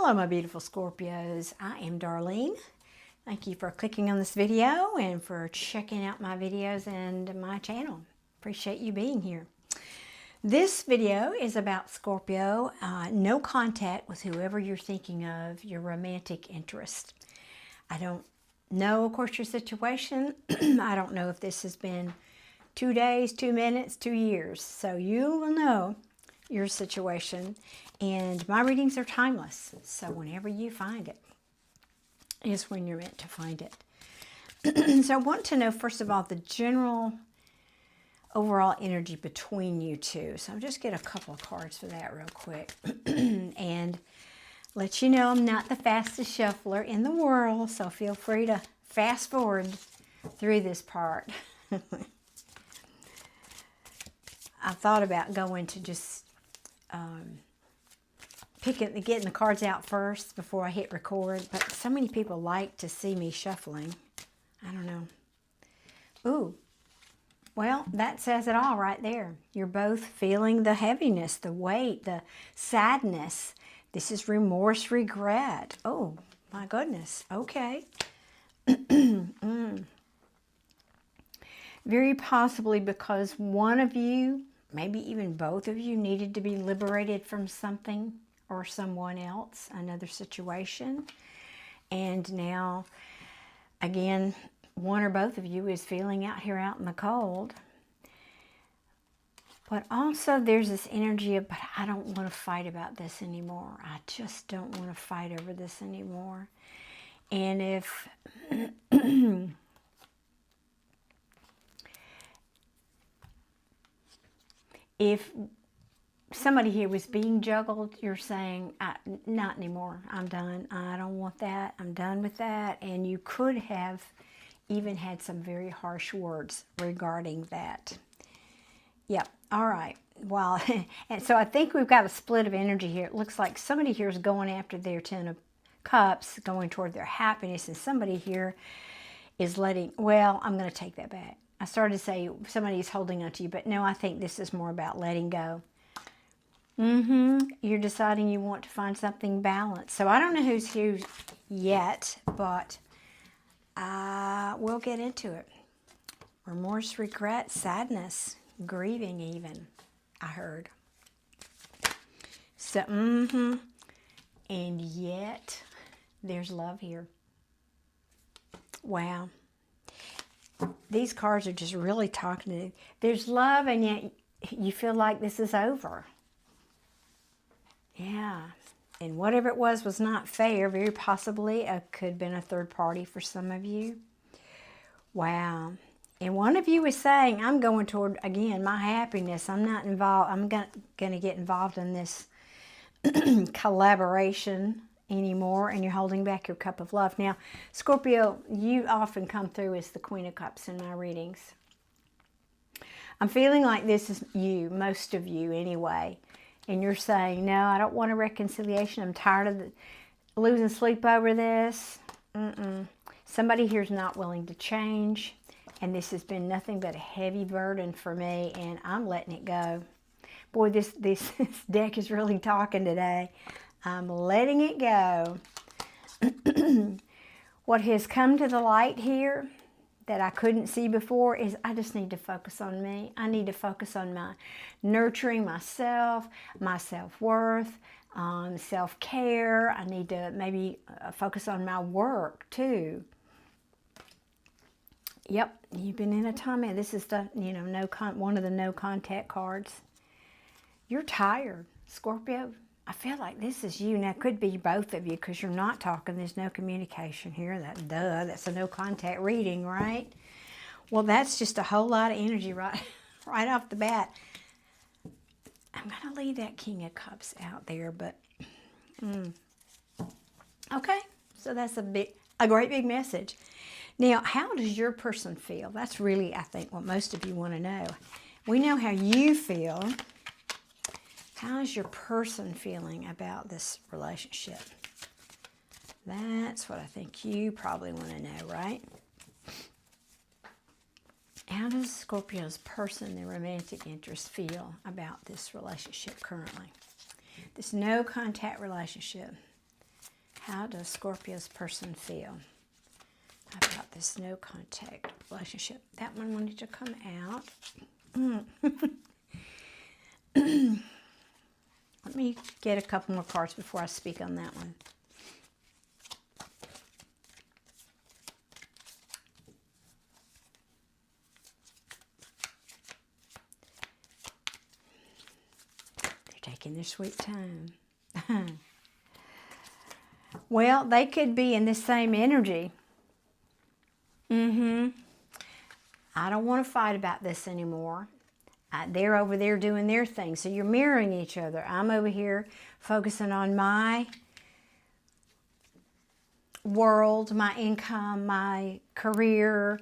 Hello, my beautiful Scorpios. I am Darlene. Thank you for clicking on this video and for checking out my videos and my channel. Appreciate you being here. This video is about Scorpio. No contact with whoever you're thinking of, your romantic interest. I don't know, of course, your situation. I don't know if this has been 2 days, 2 minutes, 2 years. So you will know your situation. And my readings are timeless. So whenever you find it is when you're meant to find it. So I want to know, first of all, the general overall energy between you two. So I'll just get a couple of cards for that real quick. And let you know I'm not the fastest shuffler in the world. So feel free to fast forward through this part. I thought about going to just getting the cards out first before I hit record, but so many people like to see me shuffling. I don't know. Ooh, well, that says it all right there. You're both feeling the heaviness, the weight, the sadness. This is remorse, regret. Oh, my goodness. Okay. Very possibly because one of you, maybe even both of you, needed to be liberated from something or someone else, another situation. And now, again, one or both of you is feeling out here out in the cold. But also there's this energy of, but I don't want to fight about this anymore. I just don't want to fight over this anymore. And if somebody here was being juggled, you're saying, not anymore. I'm done. I don't want that. I'm done with that. And you could have even had some very harsh words regarding that. Yep. All right. Well, and so I think we've got a split of energy here. It looks like somebody here is going after their 10 of Cups, going toward their happiness, and somebody here is letting, well, I'm going to take that back. I started to say somebody's holding on to you, but no, I think this is more about letting go. You're deciding you want to find something balanced. So I don't know who's here yet, but we'll get into it. Remorse, regret, sadness, grieving even, I heard. So, and yet there's love here. Wow. These cards are just really talking to you. There's love, and yet you feel like this is over. Yeah. And whatever it was not fair. Very possibly it could have been a third party for some of you. Wow. And one of you is saying, I'm going toward, again, my happiness. I'm not involved. I'm going to get involved in this collaboration anymore, and you're holding back your cup of love. Now, Scorpio, you often come through as the Queen of Cups in my readings. I'm feeling like this is you, most of you anyway, and you're saying, no, I don't want a reconciliation. I'm tired of losing sleep over this. Somebody here is not willing to change, and this has been nothing but a heavy burden for me, and I'm letting it go. Boy, this deck is really talking today. I'm letting it go. What has come to the light here that I couldn't see before is I just need to focus on me. I need to focus on my nurturing myself, my self-worth, self-care. I need to maybe focus on my work too. Yep, you've been in a time. This is the, one of the no contact cards. You're tired, Scorpio. I feel like this is you. Now, it could be both of you because you're not talking. There's no communication here. That's a no contact reading, right? Well, that's just a whole lot of energy right off the bat. I'm going to leave that King of Cups out there, but okay. So that's a great big message. Now, how does your person feel? That's really, I think, what most of you want to know. We know how you feel. How's your person feeling about this relationship? That's what I think you probably want to know, right? How does Scorpio's person, the romantic interest, feel about this relationship currently? This no contact relationship. How does Scorpio's person feel about this no contact relationship? That one wanted to come out. Let me get a couple more cards before I speak on that one. Taking their sweet time. Well, they could be in the same energy. I don't want to fight about this anymore. They're over there doing their thing. So you're mirroring each other. I'm over here focusing on my world, my income, my career,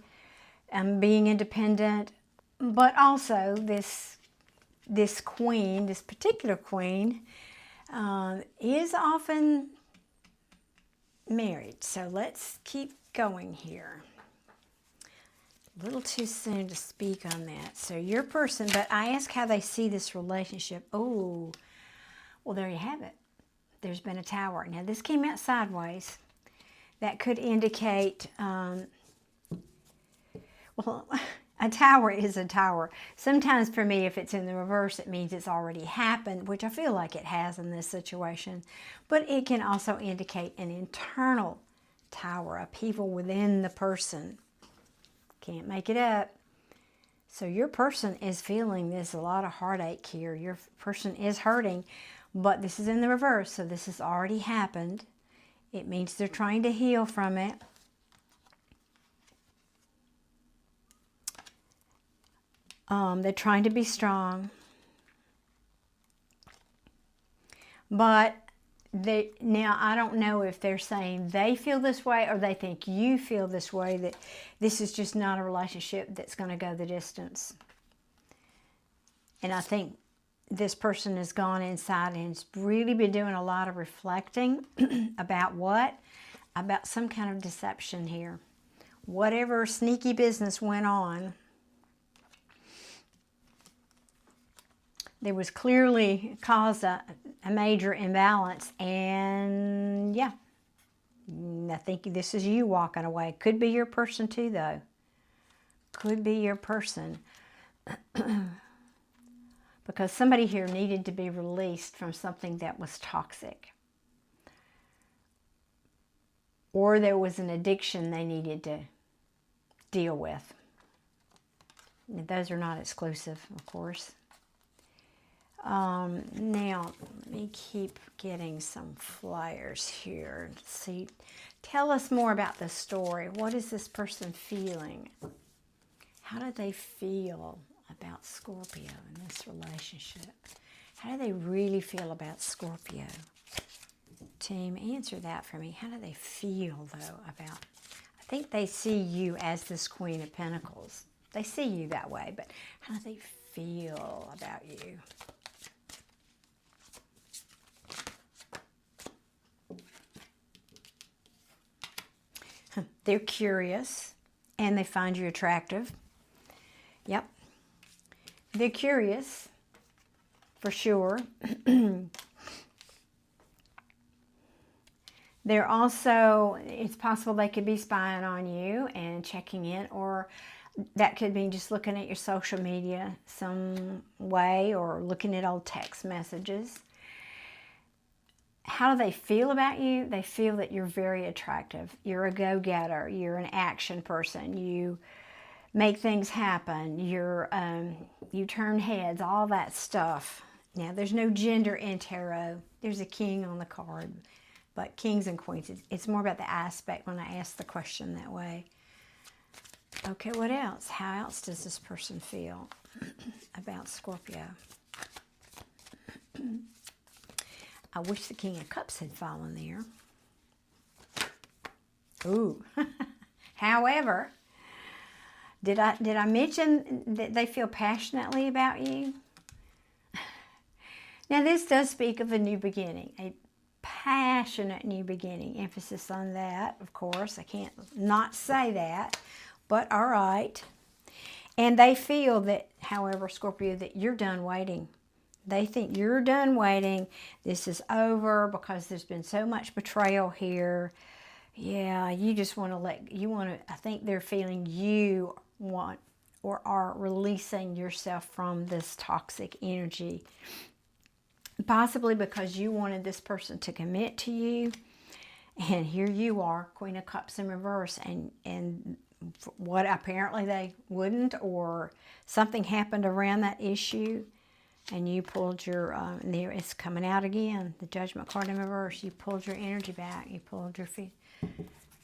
being independent. But also this queen, this particular queen, is often married. So let's keep going here. A little too soon to speak on that. So your person, but I ask how they see this relationship. Oh, well, there you have it. There's been a tower. Now, this came out sideways. That could indicate, well, a tower is a tower. Sometimes for me, if it's in the reverse, it means it's already happened, which I feel like it has in this situation. But it can also indicate an internal tower, upheaval within the person. Can't make it up. So your person is feeling there's a lot of heartache here. Your person is hurting, but this is in the reverse, so this has already happened. It means they're trying to heal from it. They're trying to be strong. But now I don't know if they're saying they feel this way or they think you feel this way, that this is just not a relationship that's going to go the distance. And I think this person has gone inside and has really been doing a lot of reflecting about what? About some kind of deception here. Whatever sneaky business went on, there was clearly caused a major imbalance, and yeah, I think this is you walking away. Could be your person too, though. Could be your person. Because somebody here needed to be released from something that was toxic. Or there was an addiction they needed to deal with. Those are not exclusive, of course. Now, let me keep getting some flyers here. Let's see. Tell us more about the story. What is this person feeling? How do they feel about Scorpio in this relationship? How do they really feel about Scorpio? Team, answer that for me. How do they feel, though, about... I think they see you as this Queen of Pentacles. They see you that way, but how do they feel about you? They're curious, and they find you attractive. Yep. They're curious, for sure. They're also, it's possible they could be spying on you and checking in, or that could be just looking at your social media some way, or looking at old text messages. How do they feel about you? They feel that you're very attractive. You're a go-getter. You're an action person. You make things happen. You turn heads, all that stuff. Now, there's no gender in tarot. There's a king on the card, but kings and queens, it's more about the aspect when I ask the question that way. Okay, what else? How else does this person feel about Scorpio? I wish the King of Cups had fallen there. Ooh. However, did I mention that they feel passionately about you? Now, this does speak of a new beginning, a passionate new beginning. Emphasis on that, of course. I can't not say that, but all right. And they feel that, however, Scorpio, that you're done waiting. They think you're done waiting. This is over because there's been so much betrayal here. Yeah, you just want to I think they're feeling you want or are releasing yourself from this toxic energy. Possibly because you wanted this person to commit to you. And here you are, Queen of Cups in reverse. And what apparently they wouldn't, or something happened around that issue. And you pulled your, there it's coming out again, the Judgment card in reverse. You pulled your energy back. You pulled your feet.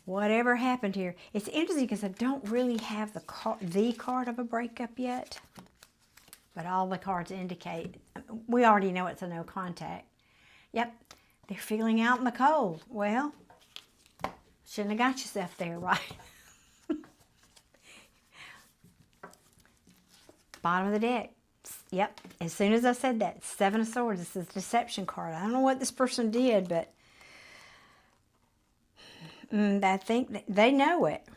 Whatever happened here. It's interesting because I don't really have the card of a breakup yet. But all the cards indicate, we already know it's a no contact. Yep, they're feeling out in the cold. Well, shouldn't have got yourself there, right? Bottom of the deck. Yep, as soon as I said that, Seven of Swords, this is the deception card. I don't know what this person did, but I think that they know it.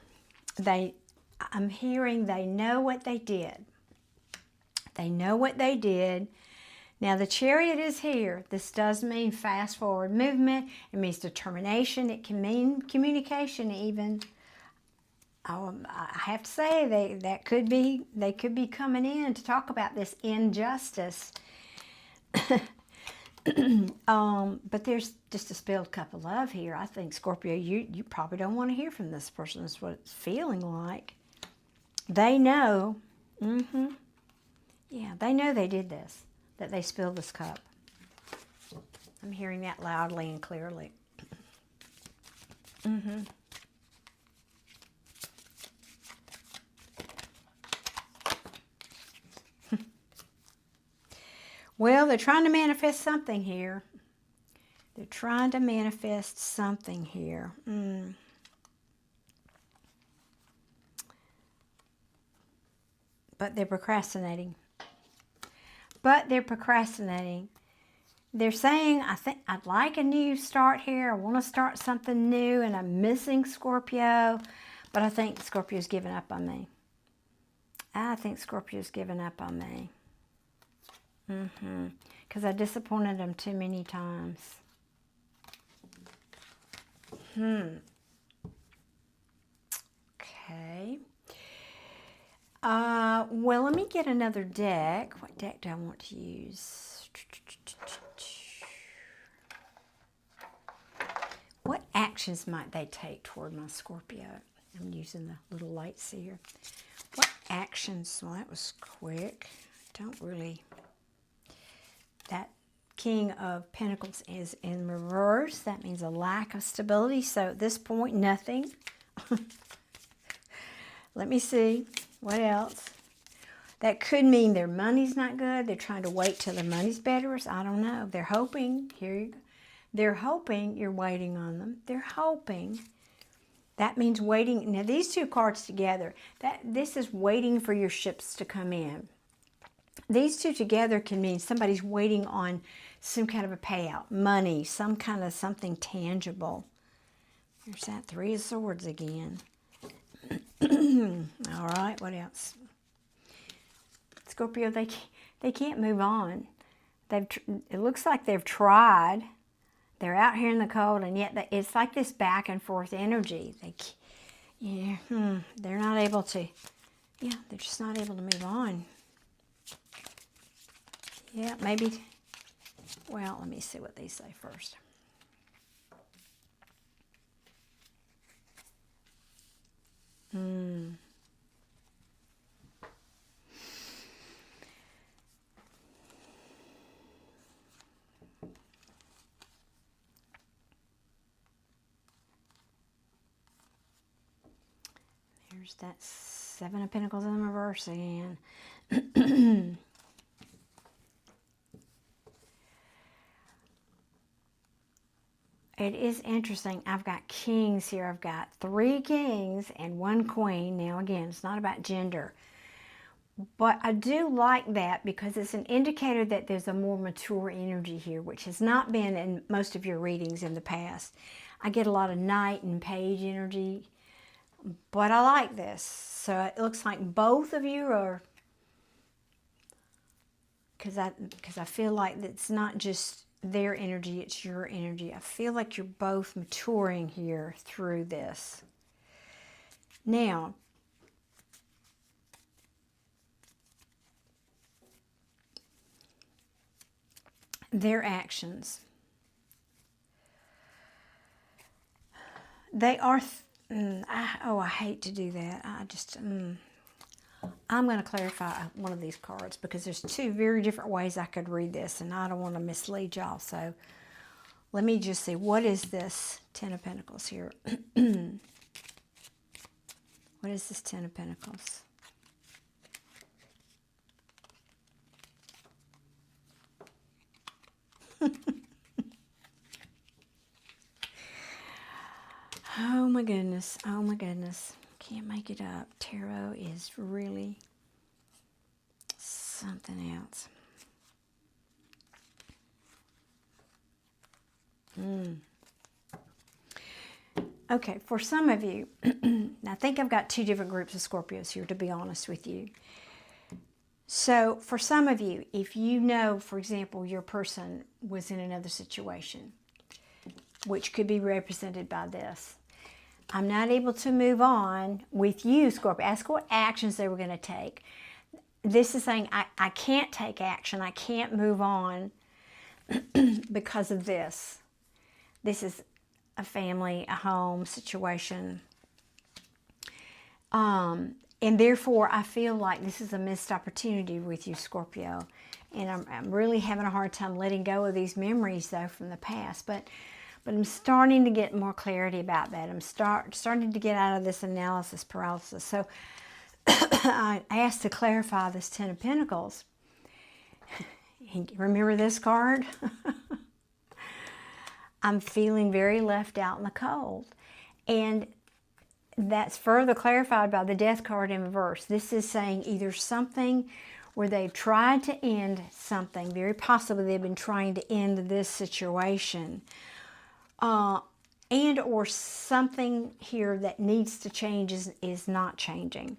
I'm hearing they know what they did. They know what they did. Now the Chariot is here. This does mean fast forward movement. It means determination. It can mean communication even. I have to say they could be coming in to talk about this injustice. But there's just a spilled cup of love here. I think, Scorpio, you probably don't want to hear from this person. That's what it's feeling like. They know. Yeah, they know they did this, that they spilled this cup. I'm hearing that loudly and clearly. Well, they're trying to manifest something here. They're trying to manifest something here. But they're procrastinating. They're saying, I think I'd like a new start here. I want to start something new, and I'm missing Scorpio. But I think Scorpio's given up on me. Because I disappointed them too many times. Okay. Well, let me get another deck. What deck do I want to use? What actions might they take toward my Scorpio? I'm using the little lights here. What actions? Well, that was quick. Don't really. That King of Pentacles is in reverse. That means a lack of stability. So at this point, nothing. Let me see. What else? That could mean their money's not good. They're trying to wait till their money's better. I don't know. They're hoping. Here you go. They're hoping you're waiting on them. They're hoping. That means waiting. Now, these two cards together, this is waiting for your ships to come in. These two together can mean somebody's waiting on some kind of a payout, money, some kind of something tangible. There's that Three of Swords again. All right, what else? Scorpio, they can't move on. It looks like they've tried. They're out here in the cold, and yet it's like this back and forth energy. They're not able to. Yeah, they're just not able to move on. Yeah, maybe. Well, let me see what they say first. There's that Seven of Pentacles in the reverse again. It is interesting. I've got kings here. I've got 3 kings and 1 queen. Now, again, it's not about gender. But I do like that because it's an indicator that there's a more mature energy here, which has not been in most of your readings in the past. I get a lot of Knight and Page energy, but I like this. So it looks like both of you are because I feel like it's not just their energy, it's your energy. I feel like you're both maturing here through this. Now, their actions. They are, I hate to do that. I'm going to clarify one of these cards because there's two very different ways I could read this, and I don't want to mislead y'all. So let me just see, what is this Ten of Pentacles here? What is this Ten of Pentacles? Oh my goodness, oh my goodness. Can't make it up. Tarot is really something else. Okay, for some of you, I think I've got two different groups of Scorpios here, to be honest with you. So for some of you, if you know, for example, your person was in another situation, which could be represented by this, I'm not able to move on with you, Scorpio. Ask what actions they were going to take. This is saying I can't take action. I can't move on because of this. This is a family, a home situation. And therefore, I feel like this is a missed opportunity with you, Scorpio. And I'm really having a hard time letting go of these memories, though, from the past. But I'm starting to get more clarity about that. I'm starting to get out of this analysis paralysis. So I asked to clarify this Ten of Pentacles. Remember this card? I'm feeling very left out in the cold. And that's further clarified by the Death card in reverse. This is saying either something where they've tried to end something, very possibly they've been trying to end this situation, and or something here that needs to change is not changing.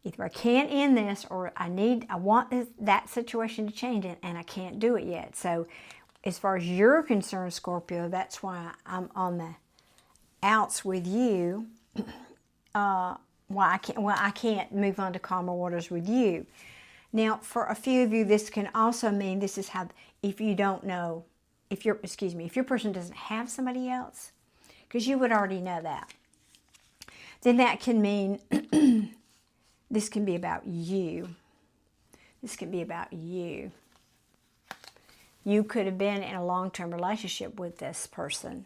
Either I can't end this, or I want that situation to change, and I can't do it yet. So as far as you're concerned, Scorpio, that's why I'm on the outs with you. Why I can't move on to calmer waters with you. Now, for a few of you, this can also mean this is how, if you don't know, if your person doesn't have somebody else, because you would already know that, then that can mean this can be about you. This can be about you. You could have been in a long-term relationship with this person.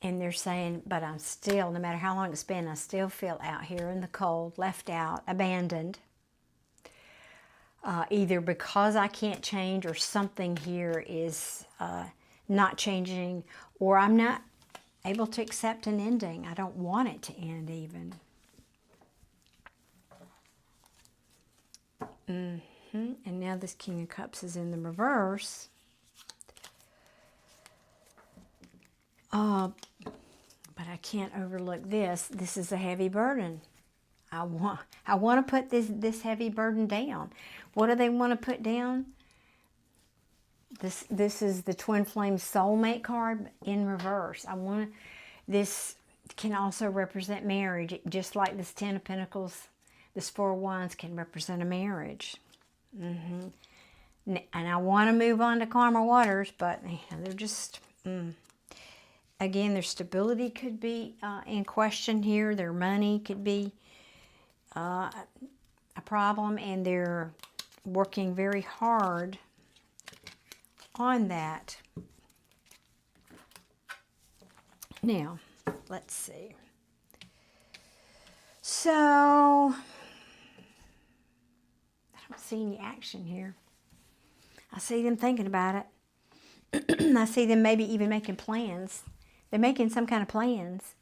And they're saying, but I'm still, no matter how long it's been, I still feel out here in the cold, left out, abandoned. Either because I can't change, or something here is not changing, or I'm not able to accept an ending. I don't want it to end even. And now this King of Cups is in the reverse. But I can't overlook this. This is a heavy burden. I want to put this heavy burden down. What do they want to put down? This is the Twin Flame Soulmate card in reverse. This can also represent marriage, just like this Ten of Pentacles, this Four of Wands can represent a marriage. And I want to move on to calmer waters, but they're just, again, their stability could be in question here. Their money could be a problem, and they're working very hard on that. Now, let's see. So, I don't see any action here. I see them thinking about it. I see them maybe even making plans. They're making some kind of plans.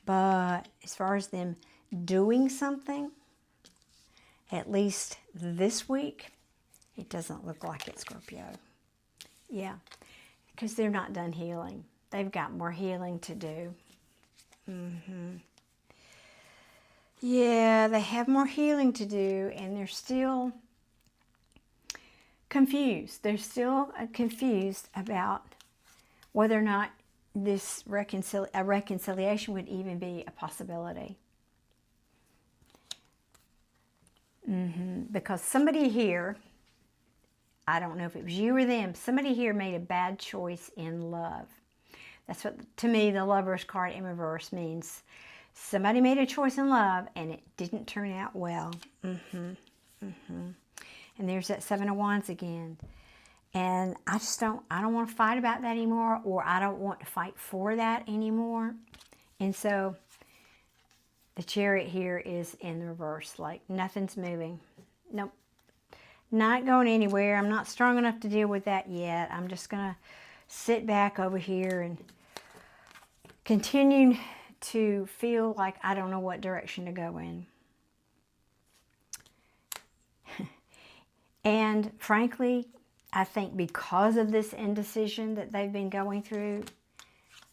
But as far as them doing something, at least this week, it doesn't look like it, Scorpio. Yeah, because they're not done healing. They've got more healing to do. Yeah, they have more healing to do, and they're still confused. They're still confused about whether or not this reconciliation would even be a possibility. Because somebody here, I don't know if it was you or them, somebody here made a bad choice in love. That's what, to me, the Lover's card in reverse means. Somebody made a choice in love, and it didn't turn out well. And there's that Seven of Wands again. And I don't want to fight about that anymore, or I don't want to fight for that anymore. And so the Chariot here is in the reverse, like nothing's moving. Nope. Not going anywhere. I'm not strong enough to deal with that yet. I'm just going to sit back over here and continue to feel like I don't know what direction to go in. And frankly, I think because of this indecision that they've been going through,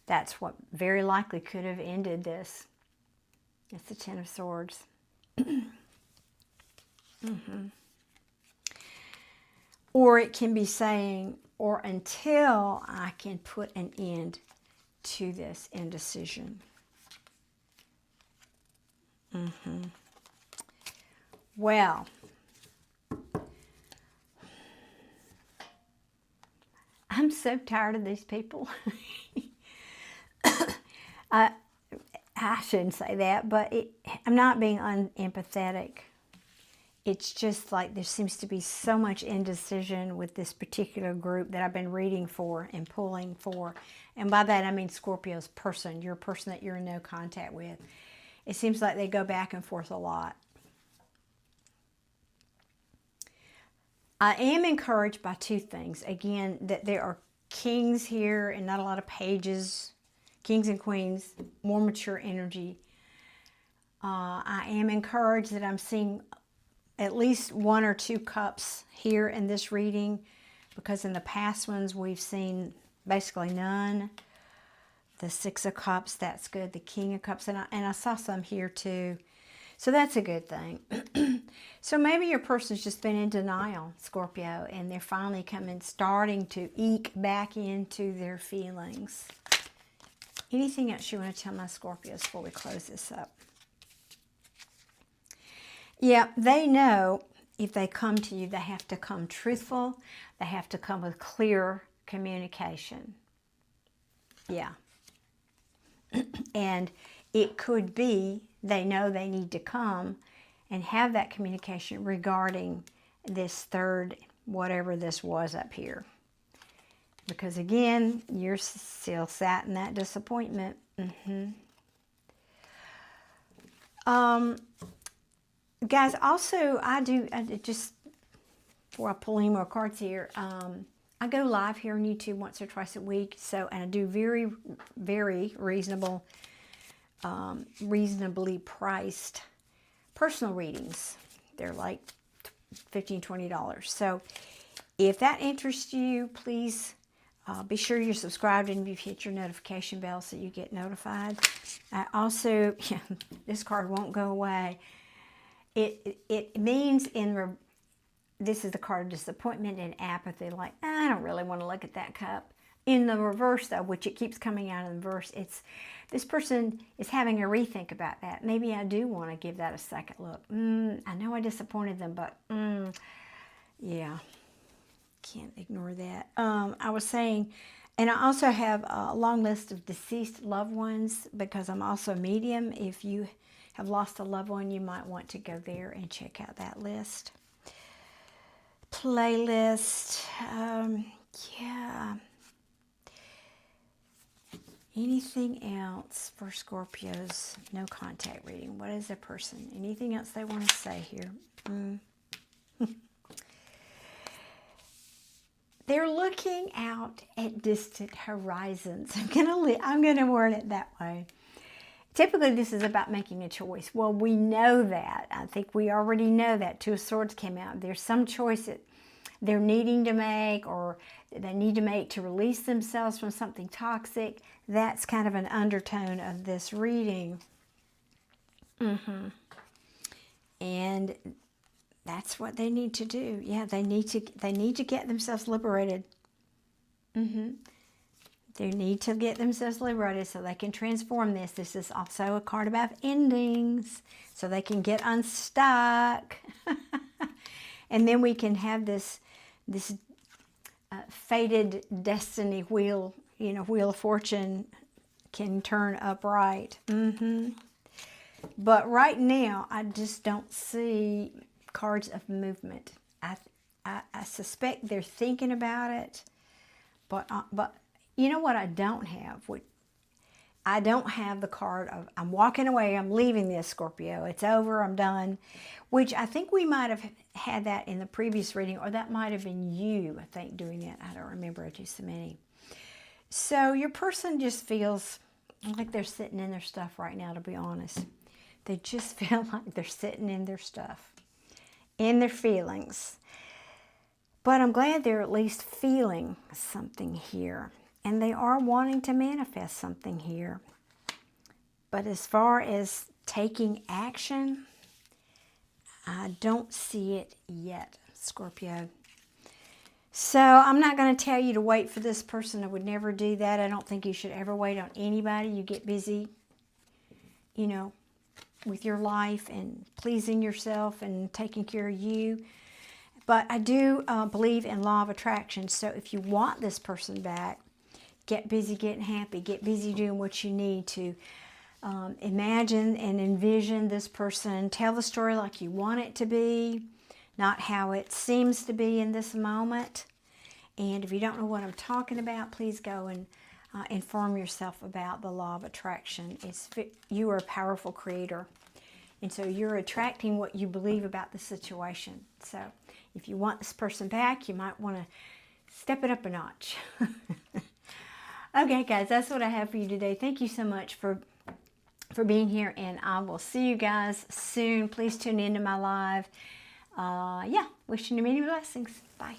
that's what very likely could have ended this. It's the Ten of Swords. Or it can be saying, or until I can put an end to this indecision. Well, I'm so tired of these people. I shouldn't say that, but I'm not being unempathetic. It's just like there seems to be so much indecision with this particular group that I've been reading for and pulling for. And by that I mean Scorpio's person, your person that you're in no contact with. It seems like they go back and forth a lot. I am encouraged by two things. Again, that there are kings here and not a lot of pages. Kings and queens, more mature energy. I am encouraged that I'm seeing at least one or two cups here in this reading, because in the past ones we've seen basically none. The Six of Cups, that's good. The King of Cups, and I saw some here too. So that's a good thing. So maybe your person's just been in denial, Scorpio, and they're finally starting to eke back into their feelings. Anything else you want to tell my Scorpios before we close this up? Yeah, they know if they come to you, they have to come truthful. They have to come with clear communication. Yeah. And it could be they know they need to come and have that communication regarding this third, whatever this was up here. Because again, you're still sat in that disappointment. Guys, also, I just, before I pull any more cards here, I go live here on YouTube once or twice a week. So, and I do very, very reasonably priced personal readings. They're like $15, $20. So if that interests you, please be sure you're subscribed and you've hit your notification bell so you get notified. Also, this card won't go away. It means this is the card of disappointment and apathy. Like, I don't really want to look at that cup. In the reverse, though, which it keeps coming out in the reverse, it's this person is having a rethink about that. Maybe I do want to give that a second look. I know I disappointed them, but yeah, can't ignore that. I was saying, and I also have a long list of deceased loved ones because I'm also a medium. If you have lost a loved one, you might want to go there and check out that list. Playlist. Yeah. Anything else for Scorpios? No contact reading. What is a person? Anything else they want to say here? They're looking out at distant horizons. I'm gonna word it that way. Typically, this is about making a choice. Well, we know that. I think we already know that. Two of Swords came out. There's some choice that they're needing to make, or they need to make to release themselves from something toxic. That's kind of an undertone of this reading. And that's what they need to do. Yeah, they need to get themselves liberated. They need to get themselves liberated so they can transform this. This is also a card about endings, so they can get unstuck. And then we can have this fated destiny wheel, you know, wheel of fortune can turn upright. But right now, I just don't see cards of movement. I suspect they're thinking about it, but you know what I don't have? I don't have the card of I'm walking away, I'm leaving this, Scorpio. It's over, I'm done. Which I think we might have had that in the previous reading, or that might have been you, I think, doing that. I don't remember, I do so many. So your person just feels like they're sitting in their stuff right now, to be honest. They just feel like they're sitting in their stuff, in their feelings. But I'm glad they're at least feeling something here. And they are wanting to manifest something here. But as far as taking action, I don't see it yet, Scorpio. So I'm not going to tell you to wait for this person. I would never do that. I don't think you should ever wait on anybody. You get busy, you know, with your life and pleasing yourself and taking care of you. But I do believe in law of attraction. So if you want this person back, get busy getting happy. Get busy doing what you need to. Imagine and envision this person. Tell the story like you want it to be, not how it seems to be in this moment. And if you don't know what I'm talking about, please go and inform yourself about the law of attraction. You are a powerful creator. And so you're attracting what you believe about the situation. So if you want this person back, you might want to step it up a notch. Okay, guys, that's what I have for you today. Thank you so much for being here, and I will see you guys soon. Please tune into my live. Yeah, wishing you many blessings. Bye.